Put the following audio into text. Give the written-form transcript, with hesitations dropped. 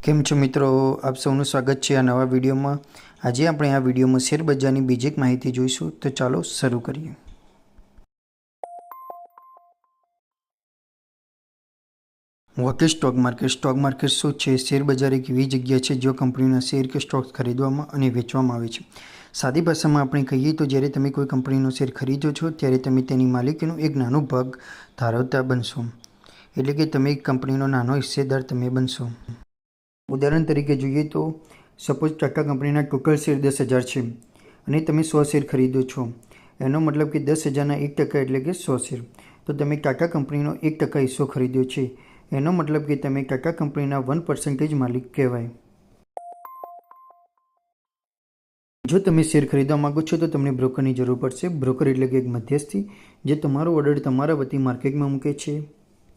કેમ છો મિત્રો, આપ સૌનું સ્વાગત છે આ નવા વિડીયોમાં। આજે આપણે આ વિડીયોમાં શેર બજારની બીજી એક માહિતી જોઈશું, તો ચાલો શરૂ કરીએ। વોટ ઇઝ સ્ટોક માર્કેટ શું છે? શેર બજાર એક એવી જગ્યા છે જ્યાં કંપનીના શેર કે સ્ટોક્સ ખરીદવામાં અને વેચવામાં આવે છે। સાદી ભાષામાં આપણે કહીએ તો જ્યારે તમે કોઈ કંપનીનો શેર ખરીદો છો ત્યારે તમે તેની માલિકીનો એક નાનો ભાગ ધરાવતા બનશો, એટલે કે તમે એક કંપનીનો નાનો હિસ્સેદાર તમે બનશો। ઉદાહરણ તરીકે જોઈએ તો સપોઝ ટાટા કંપનીના ટોટલ શેર 10,000 છે અને તમે 100 શેર ખરીદો છો। એનો મતલબ કે 10,000ના 1% એટલે કે 100 શેર। તો તમે ટાટા કંપનીનો 1% હિસ્સો ખરીદ્યો છે, એનો મતલબ કે તમે ટાટા કંપનીના 1% માલિક કહેવાય। જો તમે શેર ખરીદવા માંગો છો તો તમને બ્રોકરની જરૂર પડશે। બ્રોકર એટલે કે એક મધ્યસ્થી જે તમારો ઓર્ડર તમારા વતી માર્કેટમાં મૂકે છે